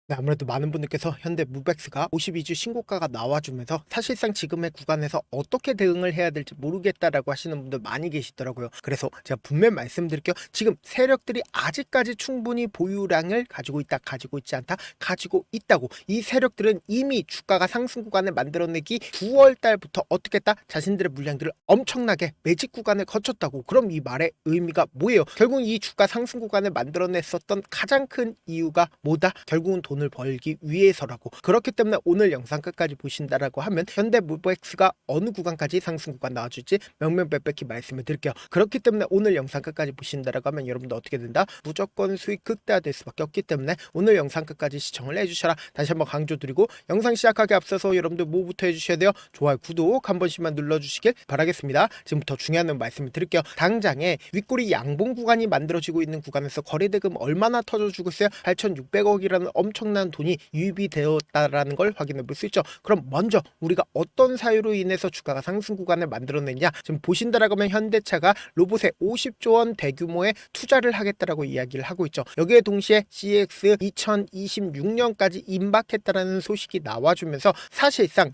네, 아무래도 많은 분들께서 현대 무벡스가 52주 신고가가 나와주면서 사실상 지금의 구간에서 어떻게 대응을 해야 될지 모르겠다라고 하시는 분들 많이 계시더라고요. 그래서 제가 분명히 말씀드릴게요. 지금 세력들이 아직까지 충분히 보유량을 가지고 있다, 가지고 있지 않다, 가지고 있다고. 이 세력들은 이미 주가가 상승 구간을 만들어내기 9월 달부터 어떻게 했다? 자신들의 물량들을 엄청나게 매집 구간을 거쳤다고. 그럼 이 말의 의미가 뭐예요? 결국 이 주가 상승 구간을 만들어냈었던 가장 큰 이유가 뭐다? 결국은 돈을 벌기 위해서라고. 그렇기 때문에 오늘 영상 끝까지 보신다라고 하면 현대무벡스가 어느 구간까지 상승 구간 나와줄지 명명백백히 말씀을 드릴게요. 그렇기 때문에 오늘 영상 끝까지 보신다라고 하면 여러분들 어떻게 된다? 무조건 수익 극대화될 수밖에 없기 때문에 오늘 영상 끝까지 시청을 해주셔라. 다시 한번 강조드리고 영상 시작하기 앞서서 여러분들 뭐부터 해주셔야 돼요? 좋아요, 구독 한 번씩만 눌러주시길 바라겠습니다. 지금부터 중요한 말씀을 드릴게요. 당장에 윗꼬리 양봉 구간이 만들어지고 있는 구간에서 거래대금 얼마나 터져주고 있어요? 8,600억이라는 엄청난 돈이 유입이 되었다라는 걸 확인해 볼 수 있죠. 그럼 먼저 우리가 어떤 사유로 인해서 주가가 상승 구간을 만들어냈냐? 지금 보신다라고 하면 현대차가 로봇에 50조 원 대규모의 투자를 하겠다라고 이야기를 하고 있죠. 여기에 동시에 CX 2026년까지 임박했다라는 소식이 나와주면서 사실상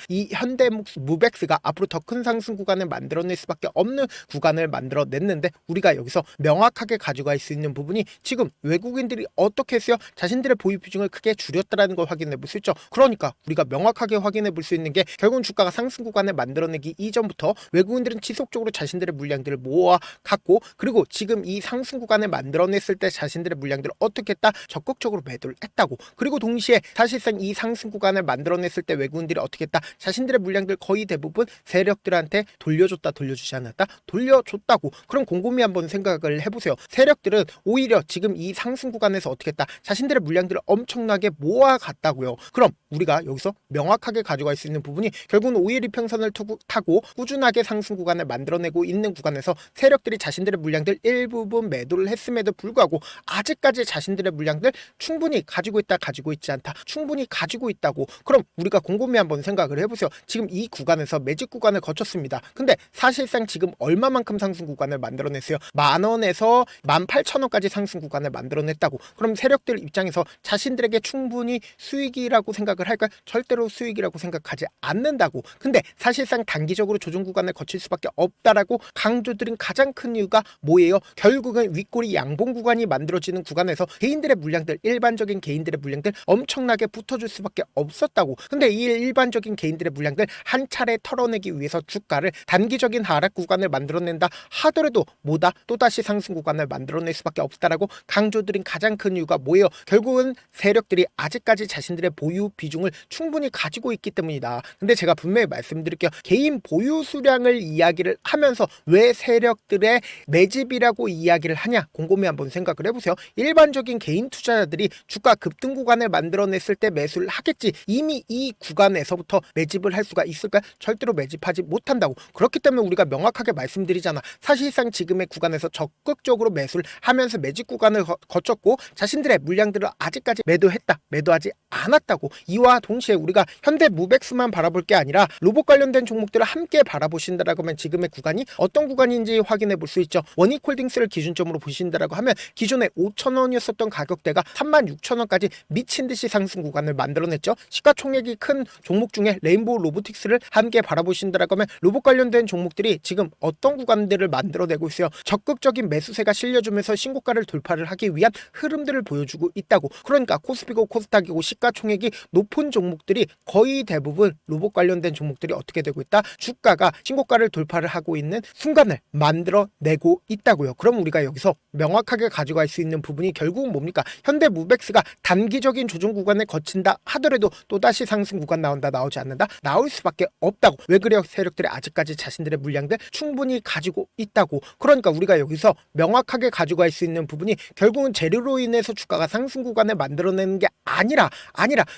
이 현대무벡스가 앞으로 더 큰 상승 구간을 만들어낼 수밖에 없는 구간을 만들어냈는데, 우리가 여기서 명확하게 가져갈 수 있는 부분이 지금 외국인들이 어떻게 했어요? 자신들의 보유 비중을 크게 줄였다라는 걸 확인해 볼 수 있죠. 그러니까 우리가 명확하게 확인해 볼 수 있는 게 결국은 주가가 상승 구간을 만들어내기 이전부터 외국인들은 지속적으로 자신들의 물량들을 모아 갖고, 그리고 지금 이 상승 구간을 만들어냈을 때 자신들의 물량들을 어떻게 했다? 적극적으로 매도를 했다고. 그리고 동시에 사실상 이 상승 구간을 만들어냈을 때 외국인들이 어떻게 했다? 자신들의 물량들 거의 대부분 세력들한테 돌려줬다, 돌려주지 않았다? 돌려줬다고. 그럼 곰곰이 한번 생각을 해보세요. 세력들은 오히려 지금 이 상승 구간에서 어떻게 했다? 자신들의 물량들을 엄청나게 모아갔다고요. 그럼 우리가 여기서 명확하게 가져갈 수 있는 부분이 결국은 5일 이평선을 타고 꾸준하게 상승 구간을 만들어내고 있는 구간에서 세력들이 자신들의 물량들 일부분 매도를 했음에도 불구하고 아직까지 자신들의 물량들 충분히 가지고 있다, 가지고 있지 않다, 충분히 가지고 있다고. 그럼 우리가 곰곰이 한번 생각을 해보세요. 지금 이 구간에서 매집 구간을 거쳤습니다. 근데 사실상 지금 얼마만큼 상승 구간을 만들어냈어요? 10,000원에서 18,000원까지 상승 구간을 만들어냈다고. 그럼 세력들 입장에서 자신들에게 충분히 수익이라고 생각을 할까요? 절대로 수익이라고 생각하지 않는다고. 근데 사실상 단기적으로 조정 구간을 거칠 수밖에 없다라고 강조드린 가장 큰 이유가 뭐예요? 결국은 윗꼬리 양봉 구간이 만들어지는 구간에서 개인들의 물량들, 일반적인 개인들의 물량들 엄청나게 붙어줄 수밖에 없었다고. 근데 이 일반적인 개인들의 물량들 한 차례 털어내기 위해서 주가를 단기적인 하락 구간을 만들어낸다 하더라도 뭐다? 또다시 상승 구간을 만들어낼 수밖에 없다라고 강조드린 가장 큰 이유가 뭐예요? 결국은 세력들이 아직까지 자신들의 보유 비중을 충분히 가지고 있기 때문이다. 근데 제가 분명히 말씀드릴게요. 개인 보유 수량을 이야기를 하면서 왜 세력들의 매집이라고 이야기를 하냐? 곰곰이 한번 생각을 해보세요. 일반적인 개인 투자자들이 주가 급등 구간을 만들어냈을 때 매수를 하겠지. 이미 이 구간에서부터 매집을 할 수가 있을까? 절대로 매집하지 못한다고. 그렇기 때문에 우리가 명확하게 말씀드리잖아. 사실상 지금의 구간에서 적극적으로 매수를 하면서 매집 구간을 거쳤고 자신들의 물량들을 아직까지 매도했다, 매도하지 않았다고. 이와 동시에 우리가 현대무벡스만 바라볼 게 아니라 로봇 관련된 종목들을 함께 바라보신다라고 하면 지금의 구간이 어떤 구간인지 확인해 볼 수 있죠. 원익홀딩스를 기준점으로 보신다라고 하면 기존에 5,000원이었었던 가격대가 36,000원까지 미친 듯이 상승 구간을 만들어냈죠. 시가총액이 큰 종목 중에 레인보우 로보틱스를 함께 바라보신다라고 하면 로봇 관련된 종목들이 지금 어떤 구간들을 만들어내고 있어요. 적극적인 매수세가 실려주면서 신고가를 돌파를 하기 위한 흐름들을 보여주고 있다고. 그러니까 코스피고 코스닥이고 시가총액이 높은 종목들이 거의 대부분 로봇 관련된 종목들이 어떻게 되고 있다? 주가가 신고가를 돌파를 하고 있는 순간을 만들어내고 있다고요. 그럼 우리가 여기서 명확하게 가져갈 수 있는 부분이 결국은 뭡니까? 현대무벡스가 단기적인 조정 구간을 거친다 하더라도 또다시 상승 구간 나온다, 나오지 않는다? 나올 수밖에 없다고. 왜 그래요? 세력들이 아직까지 자신들의 물량들 충분히 가지고 있다고. 그러니까 우리가 여기서 명확하게 가져갈 수 있는 부분이 결국은 재료로 인해서 주가가 상승 구간을 만들어내는 게 아니라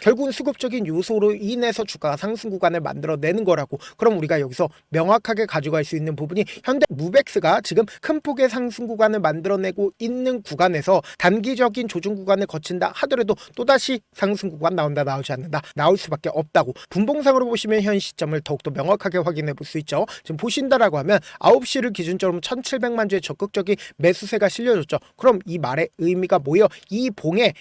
결국은 수급적인 요소로 인해서 주가가 상승 구간을 만들어내는 거라고. 그럼 우리가 여기서 명확하게 가져갈 수 있는 부분이 현대 무벡스가 지금 큰 폭의 상승 구간을 만들어내고 있는 구간에서 단기적인 조정 구간을 거친다 하더라도 또다시 상승 구간 나온다 나오지 않는다 나올 수밖에 없다고. 분봉상으로 보시면 현 시점을 더욱더 명확하게 확인해 볼 수 있죠. 지금 보신다라고 하면 9시를 기준점으로 1700만 주의 적극적인 매수세가 실려졌죠. 그럼 이 말의 의미가 뭐예요? 이 봉에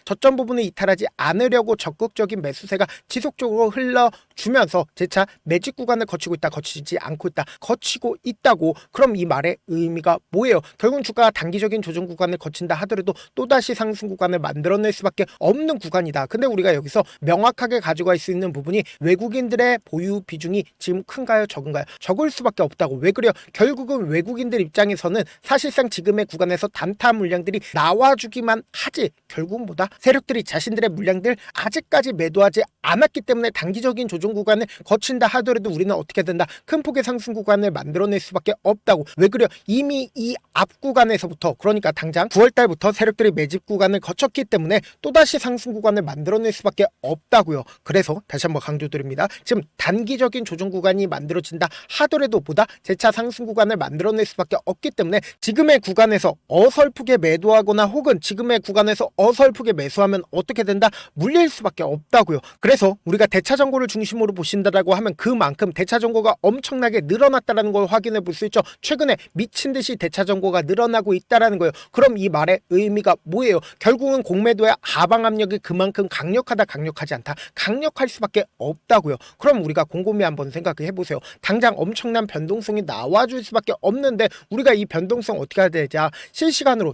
저점 부분을 이탈하지 않으려고 적극적인 매수세가 지속적으로 흘러주면서 재차 매직 구간을 거치고 있다 거치지 않고 있다 거치고 있다고. 그럼 이 말의 의미가 뭐예요? 결국 주가가 단기적인 조정 구간을 거친다 하더라도 또다시 상승 구간을 만들어낼 수밖에 없는 구간이다. 근데 우리가 여기서 명확하게 가져갈 수 있는 부분이 외국인들의 보유 비중이 지금 큰가요 적은가요? 적을 수밖에 없다고. 왜 그래요? 결국은 외국인들 입장에서는 사실상 지금의 구간에서 단타 물량들이 나와주기만 하지 결국 뭐다? 세력들이 자신들의 물량들 아직까지 매도하지 않았기 때문에 단기적인 조정 구간을 거친다 하더라도 우리는 어떻게 된다? 큰 폭의 상승 구간을 만들어낼 수밖에 없다고. 왜 그래요? 이미 이 앞 구간에서부터, 그러니까 당장 9월달부터 세력들이 매집 구간을 거쳤기 때문에 또다시 상승 구간을 만들어낼 수밖에 없다고요. 그래서 다시 한번 강조드립니다. 지금 단기적인 조정 구간이 만들어진다 하더라도 보다 재차 상승 구간을 만들어낼 수밖에 없기 때문에 지금의 구간에서 어설프게 매도하거나 혹은 지금의 구간에서 어설프게 매수하면 어떻게 된다? 물릴 수밖에 없다고요. 그래서 우리가 대차 정고를 중심으로 보신다라고 하면 그만큼 대차 정고가 엄청나게 늘어났다는 걸 확인해 볼 수 있죠. 최근에 미친 듯이 대차 정고가 늘어나고 있다라는 거예요. 그럼 이 말의 의미가 뭐예요? 결국은 공매도의 하방 압력이 그만큼 강력하다 강력하지 않다 강력할 수밖에 없다고요. 그럼 우리가 곰곰이 한번 생각해 보세요. 당장 엄청난 변동성이 나와줄 수밖에 없는데 우리가 이 변동성 어떻게 해야 되자? 실시간으로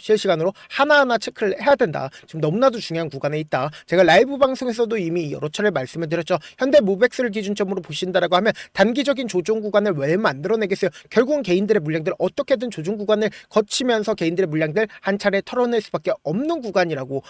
하나하나 체크를 해야 된다. 지금 너무나도 중요한 구간에 있다. 제가 라이브 방송에서도 이미 여러 차례 말씀을 드렸죠. 현대 무벡스를 기준점으로 보신다라고 하면 단기적인 조정 구간을 왜 만들어내겠어요? 결국은 개인들의 물량들 어떻게든 조정 구간을 거치면서 개인들의 물량들 한 차례 털어낼 수밖에 없는 구간이라고.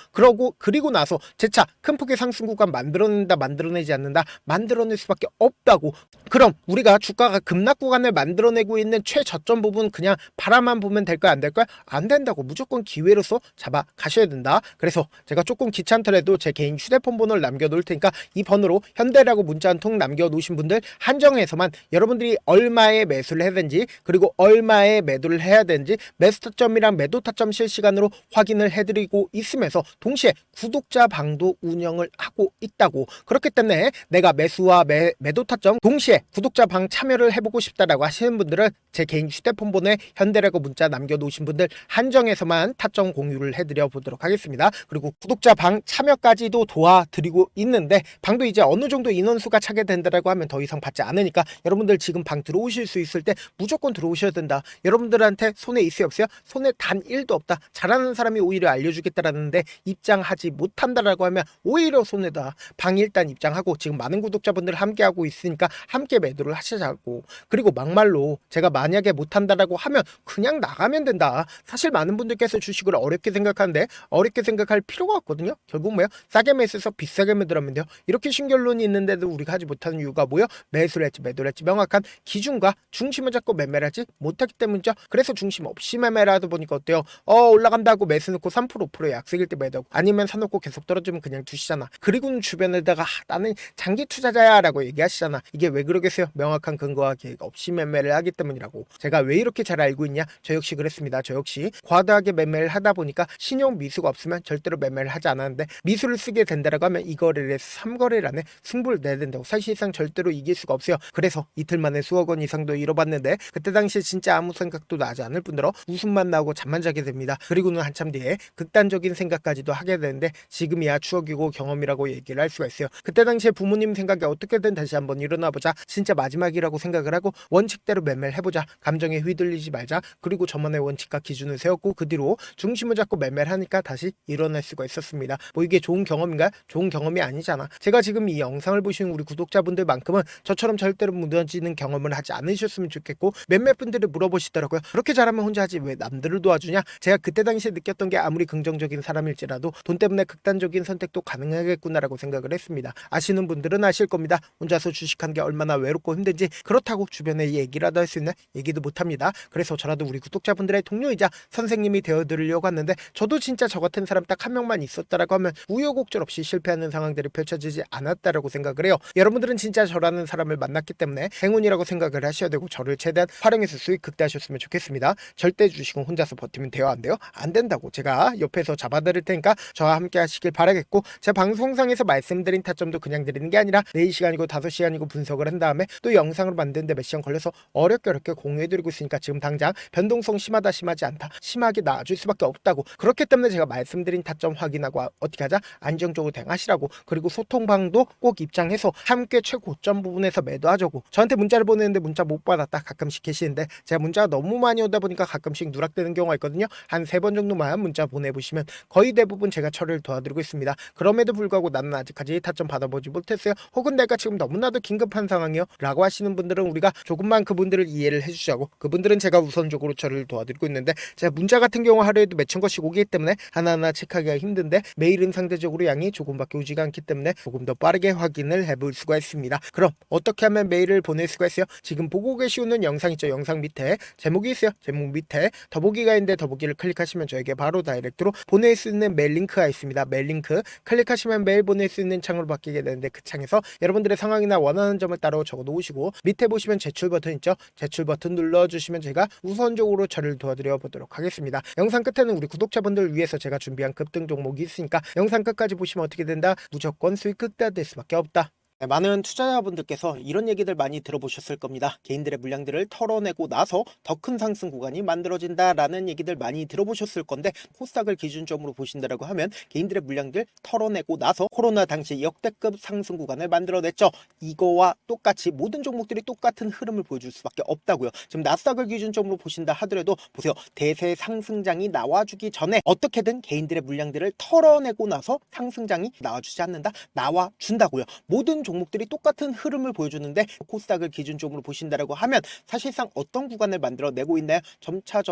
그리고 나서 재차 큰 폭의 상승 구간 만들어낸다 만들어내지 않는다 만들어낼 수밖에 없다고. 그럼 우리가 주가가 급락 구간을 만들어내고 있는 최저점 부분 그냥 바라만 보면 될까요? 안 될까요? 안 된다고. 무조건 기회로서 잡아 가셔야 된다. 그래서 제가 조금 귀찮더라도 제 개인 휴대폰 번호를 남겨놓을 테니까 이 번호로 현대라고 문자 한 통 남겨놓으신 분들 한정해서만 여러분들이 얼마에 매수를 해야 되는지 그리고 얼마에 매도를 해야 되는지 매수 타점이랑 매도 타점 실시간으로 확인을 해드리고 있으면서 동시에 구독자 방도 운영을 하고 있다고. 그렇기 때문에 내가 매수와 매도 타점 동시에 구독자 방 참여를 해보고 싶다라고 하시는 분들은 제 개인 휴대폰 번호에 현대라고 문자 남겨놓으신 분들 한정해서만 타점 공유를 해드려 보도록 하겠습니다. 그리고 구독자 방 참여까지도 도와드리고 있는데 방도 이제 어느 정도 인원수가 차게 된다라고 하면 더 이상 받지 않으니까 여러분들 지금 방 들어오실 수 있을 때 무조건 들어오셔야 된다. 여러분들한테 손해 있어요 없어요? 손해 단 1도 없다. 잘하는 사람이 오히려 알려주겠다라는데 입장하지 못한다라고 하면 오히려 손해다. 방 일단 입장하고 지금 많은 구독자분들 함께하고 있으니까 함께 매도를 하시자고. 그리고 막말로 제가 만약에 못한다라고 하면 그냥 나가면 된다. 사실 많은 분들께서 주식을 어렵게 생각하는데 어렵게 생각할 필요가 없거든요. 결국 뭐예요? 싸게 매수해서 비싸게 매도하면 돼요. 이렇게 신결론이 있는데도 우리가 하지 못하는 이유가 뭐예요? 매수를 했지 매도를 했지 명확한 기준과 중심을 잡고 매매를 하지 못하기 때문이죠. 그래서 중심 없이 매매를 하다 보니까 어때요? 올라간다고 매수 넣고 3% 5% 약세일 때 매도하고 아니면 사놓고 계속 떨어지면 그냥 두시잖아. 그리고는 주변에다가 나는 장기 투자자야 라고 얘기하시잖아. 이게 왜 그러겠어요? 명확한 근거와 계획 없이 매매를 하기 때문이라고. 제가 왜 이렇게 잘 알고 있냐? 저 역시 그랬습니다. 저 역시 과도하게 매매를 하다 보니까 신용 미수가 없으면 절대로 매매를 하지 않았는데 미수를 쓰게 된다라고 하면 이 거래를 3거래일 안에 승부를 내야 된다고. 사실상 절대로 이길 수가 없어요. 그래서 이틀 만에 수억 원 이상도 잃어봤는데 그때 당시에 진짜 아무 생각도 나지 않을 뿐더러 웃음만 나오고 잠만 자게 됩니다. 그리고는 한참 뒤에 극단적인 생각까지도 하게 되는데 지금이야 추억이고 경험이라고 얘기를 할 수가 있어요. 그때 당시에 부모님 생각에 어떻게든 다시 한번 일어나보자. 진짜 마지막이라고 생각을 하고 원칙대로 매매를 해보자. 감정에 휘둘리지 말자. 그리고 저만의 원칙과 기준을 세웠고 그 뒤로 중심을 잡고 매매를 하니까 다시 일어날 수가 있었습니다. 뭐 이게 좋은 경험인가? 좋은 경험이 아니잖아. 제가 지금 이 영상을 보시는 우리 구독자분들만큼은 저처럼 절대로 무너지는 경험을 하지 않으셨으면 좋겠고 몇몇 분들이 물어보시더라고요. 그렇게 잘하면 혼자 하지 왜 남들을 도와주냐? 제가 그때 당시에 느꼈던 게 아무리 긍정적인 사람일지라도 돈 때문에 극단적인 선택도 가능하겠구나라고 생각을 했습니다. 아시는 분들은 아실 겁니다. 혼자서 주식하는 게 얼마나 외롭고 힘든지. 그렇다고 주변에 얘기라도 할 수 있는 얘기도 못합니다. 그래서 저라도 우리 구독자분들의 동료이자 선생님이 되어드리려고 하는데 저도 진짜 저 같은 사람 딱 한 명만 있었다라고 하면 우여곡절 없이 실패하는 있는 상황들이 펼쳐지지 않았다라고 생각을 해요. 여러분들은 진짜 저라는 사람을 만났기 때문에 행운이라고 생각을 하셔야 되고 저를 최대한 활용해서 수익 극대화하셨으면 좋겠습니다. 절대 주식은 혼자서 버티면 돼요, 안 돼요? 안 된다고. 제가 옆에서 잡아드릴 테니까 저와 함께 하시길 바라겠고, 제 방송상에서 말씀드린 타점도 그냥 드리는 게 아니라 4시간이고 5시간이고 분석을 한 다음에 또 영상으로 만드는데 몇 시간 걸려서 어렵게 공유해드리고 있으니까 지금 당장 변동성 심하다 심하지 않다 심하게 나아줄 수밖에 없다고. 그렇기 때문에 제가 말씀드린 타점 확인하고 어떻게 하자, 안정적으로 대응하시라고. 그리고 소통방도 꼭 입장해서 함께 최고점 부분에서 매도하자고. 저한테 문자를 보내는데 문자 못 받았다 가끔씩 계시는데, 제가 문자가 너무 많이 오다 보니까 가끔씩 누락되는 경우가 있거든요. 한 3번 정도만 문자 보내보시면 거의 대부분 제가 처리를 도와드리고 있습니다. 그럼에도 불구하고 나는 아직까지 타점 받아보지 못했어요, 혹은 내가 지금 너무나도 긴급한 상황이요 라고 하시는 분들은 우리가 조금만 그분들을 이해를 해주자고. 그분들은 제가 우선적으로 처리를 도와드리고 있는데, 제가 문자 같은 경우 하루에도 몇천 건씩 오기 때문에 하나하나 체크하기가 힘든데, 메일은 상대적으로 양이 조금밖에 오지가 않기 때문에 조금 더 빠르게 확인을 해볼 수가 있습니다. 그럼 어떻게 하면 메일을 보낼 수가 있어요? 지금 보고 계시는 영상 있죠? 영상 밑에 제목이 있어요. 제목 밑에 더보기가 있는데 더보기를 클릭하시면 저에게 바로 다이렉트로 보낼 수 있는 메일 링크가 있습니다. 메일 링크 클릭하시면 메일 보낼 수 있는 창으로 바뀌게 되는데, 그 창에서 여러분들의 상황이나 원하는 점을 따로 적어 놓으시고 밑에 보시면 제출 버튼 있죠? 제출 버튼 눌러주시면 제가 우선적으로 처리를 도와드려 보도록 하겠습니다. 영상 끝에는 우리 구독자분들 위해서 제가 준비한 급등 종목이 있으니까 영상 끝까지 보시면 어떻게 된다? 무조건 수익 극대화될 수밖에 없다. 많은 투자자분들께서 이런 얘기들 많이 들어보셨을 겁니다. 개인들의 물량들을 털어내고 나서 더 큰 상승 구간이 만들어진다라는 얘기들 많이 들어보셨을 건데, 코스닥을 기준점으로 보신다라고 하면 개인들의 물량들 털어내고 나서 코로나 당시 역대급 상승 구간을 만들어냈죠. 이거와 똑같이 모든 종목들이 똑같은 흐름을 보여줄 수밖에 없다고요. 지금 나스닥을 기준점으로 보신다 하더라도 보세요. 대세 상승장이 나와주기 전에 어떻게든 개인들의 물량들을 털어내고 나서 상승장이 나와주지 않는다? 나와준다고요. 모든 종목들이 똑같은 흐름을 보여주는데, 코스닥을 기준점으로 보신다라고 하면 사실상 어떤 구간을 만들어내고 있나요? 점차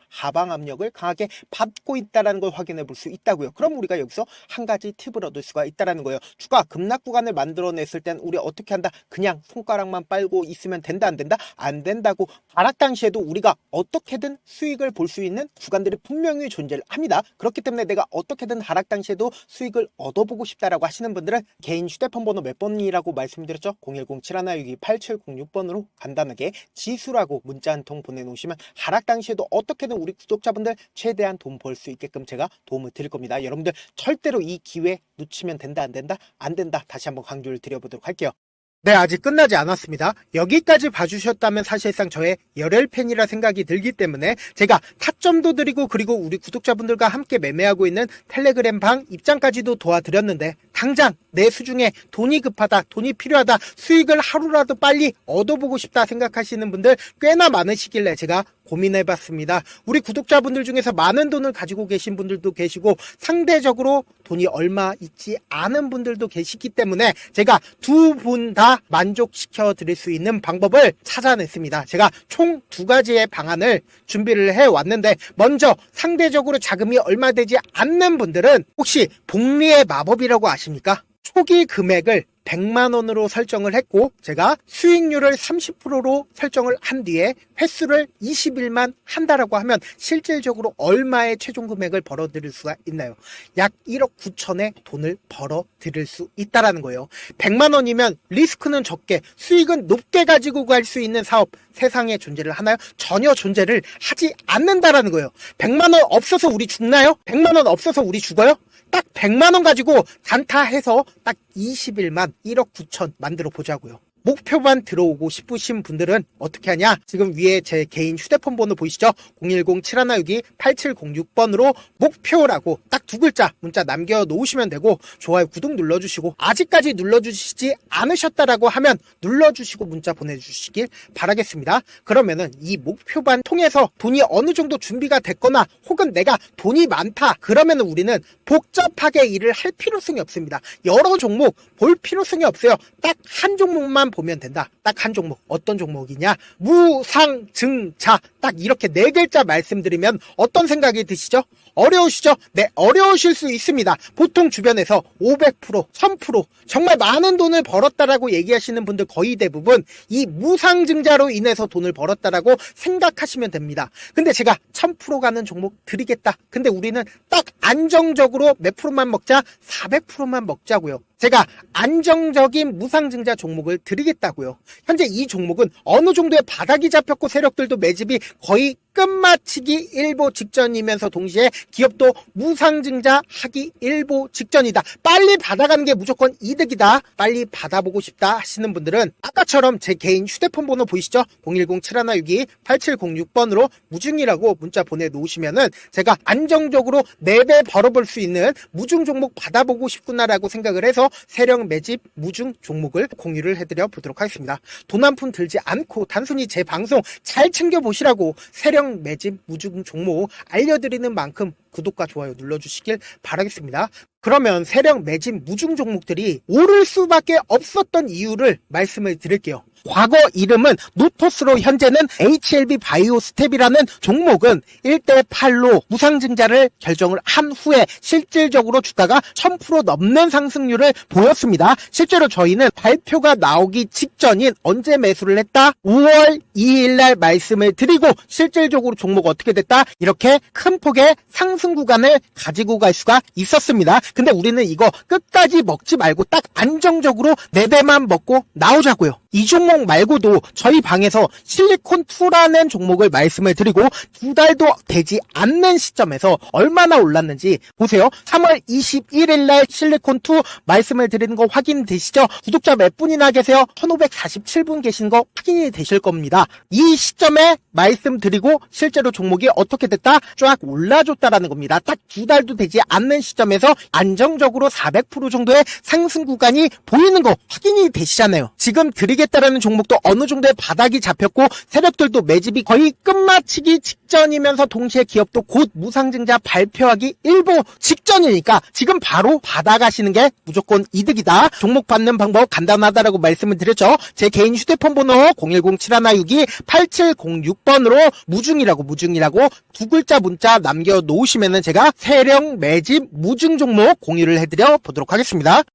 하방 압력을 강하게 받고 있다는 걸 확인해 볼 수 있다고요. 그럼 우리가 여기서 한 가지 팁을 얻을 수가 있다는 거예요. 주가 급락 구간을 만들어냈을 땐 우리 어떻게 한다? 그냥 손가락만 빨고 있으면 된다, 안 된다? 안 된다고. 하락 당시에도 우리가 어떻게든 수익을 볼 수 있는 구간들이 분명히 존재를 합니다. 그렇기 때문에 내가 어떻게든 하락 당시에도 수익을 얻어보고 싶다라고 하시는 분들은 개인 휴대폰 번호 몇 번이라고 말씀드렸죠? 010-7162-8706번으로 간단하게 지수라고 문자 한 통 보내놓으시면 하락 당시에도 어떻게든 우리 구독자분들 최대한 돈 벌 수 있게끔 제가 도움을 드릴 겁니다. 여러분들 절대로 이 기회 놓치면 된다, 안 된다? 안 된다. 다시 한번 강조를 드려보도록 할게요. 네, 아직 끝나지 않았습니다. 여기까지 봐주셨다면 사실상 저의 열혈팬이라 생각이 들기 때문에 제가 타점도 드리고, 그리고 우리 구독자분들과 함께 매매하고 있는 텔레그램 방 입장까지도 도와드렸는데, 당장 내 수중에 돈이 급하다, 돈이 필요하다, 수익을 하루라도 빨리 얻어보고 싶다 생각하시는 분들 꽤나 많으시길래 제가 고민해봤습니다. 우리 구독자분들 중에서 많은 돈을 가지고 계신 분들도 계시고 상대적으로 돈이 얼마 있지 않은 분들도 계시기 때문에 제가 두 분 다 만족시켜 드릴 수 있는 방법을 찾아냈습니다. 제가 총 2가지의 방안을 준비를 해왔는데, 먼저 상대적으로 자금이 얼마 되지 않는 분들은 혹시 복리의 마법이라고 아십니까? 초기 금액을 100만원으로 설정을 했고, 제가 수익률을 30%로 설정을 한 뒤에 횟수를 20일만 한다라고 하면 실질적으로 얼마의 최종 금액을 벌어들일 수가 있나요? 약 1억 9천의 돈을 벌어들일 수 있다라는 거예요. 100만원이면 리스크는 적게 수익은 높게 가지고 갈 수 있는 사업 세상에 존재를 하나요? 전혀 존재를 하지 않는다라는 거예요. 100만원 없어서 우리 죽나요? 100만원 없어서 우리 죽어요? 딱 100만원 가지고 단타해서 딱 20일만 1억 9천 만들어 보자고요. 목표만 들어오고 싶으신 분들은 어떻게 하냐? 지금 위에 제 개인 휴대폰 번호 보이시죠? 010-7162-8706번으로 목표라고 딱 2글자 문자 남겨놓으시면 되고, 좋아요, 구독 눌러주시고, 아직까지 눌러주시지 않으셨다라고 하면 눌러주시고 문자 보내주시길 바라겠습니다. 그러면은 이 목표반 통해서 돈이 어느 정도 준비가 됐거나, 혹은 내가 돈이 많다 그러면은 우리는 복잡하게 일을 할 필요성이 없습니다. 여러 종목 볼 필요성이 없어요. 딱 한 종목만 보면 된다. 딱 한 종목. 어떤 종목이냐? 무상증자. 딱 이렇게 4글자 말씀드리면 어떤 생각이 드시죠? 어려우시죠? 네, 어려우실 수 있습니다. 보통 주변에서 500%, 1000% 정말 많은 돈을 벌었다라고 얘기하시는 분들 거의 대부분 이 무상증자로 인해서 돈을 벌었다라고 생각하시면 됩니다. 근데 제가 1000% 가는 종목 드리겠다. 근데 우리는 딱 안정적으로 몇 프로만 먹자? 400%만 먹자고요. 제가 안정적인 무상증자 종목을 드리겠다고요. 현재 이 종목은 어느 정도의 바닥이 잡혔고 세력들도 매집이 거의 끝마치기 일보 직전이면서 동시에 기업도 무상증자하기 일보 직전이다. 빨리 받아가는 게 무조건 이득이다. 빨리 받아보고 싶다 하시는 분들은 아까처럼 제 개인 휴대폰 번호 보이시죠? 010-7162-8706번으로 무중이라고 문자 보내놓으시면은 제가 안정적으로 4배 벌어볼 수 있는 무중 종목 받아보고 싶구나라고 생각을 해서 세력 매집 무중 종목을 공유를 해드려 보도록 하겠습니다. 돈 한 푼 들지 않고 단순히 제 방송 잘 챙겨보시라고 세력 매집 무중 종목 알려드리는 만큼 구독과 좋아요 눌러주시길 바라겠습니다. 그러면 세력 매집 무중 종목들이 오를 수밖에 없었던 이유를 말씀을 드릴게요. 과거 이름은 노토스로 현재는 HLB 바이오스텝이라는 종목은 1대8로 무상증자를 결정을 한 후에 실질적으로 주가가 1000% 넘는 상승률을 보였습니다. 실제로 저희는 발표가 나오기 직전인 언제 매수를 했다? 5월 2일날 말씀을 드리고 실질적으로 종목 어떻게 됐다? 이렇게 큰 폭의 상승 구간을 가지고 갈 수가 있었습니다. 근데 우리는 이거 끝까지 먹지 말고 딱 안정적으로 4배만 먹고 나오자고요. 이 종목 말고도 저희 방에서 실리콘2라는 종목을 말씀을 드리고 2달도 되지 않는 시점에서 얼마나 올랐는지 보세요. 3월 21일 날 실리콘2 말씀을 드리는 거 확인되시죠? 구독자 몇 분이나 계세요? 1547분 계신 거 확인이 되실 겁니다. 이 시점에 말씀드리고 실제로 종목이 어떻게 됐다? 쫙 올라줬다라는 겁니다. 딱 2달도 되지 않는 시점에서 안정적으로 400% 정도의 상승 구간이 보이는 거 확인이 되시잖아요. 지금 드리겠다라는 종목도 어느 정도의 바닥이 잡혔고 세력들도 매집이 거의 끝마치기 직전이면서 동시에 기업도 곧 무상증자 발표하기 일보 직전이니까 지금 바로 받아가시는 게 무조건 이득이다. 종목 받는 방법 간단하다라고 말씀을 드렸죠. 제 개인 휴대폰 번호 010-7162-8706번으로 무중이라고 두 글자 문자 남겨놓으시면은 제가 세력 매집 무중 종목 공유를 해드려 보도록 하겠습니다.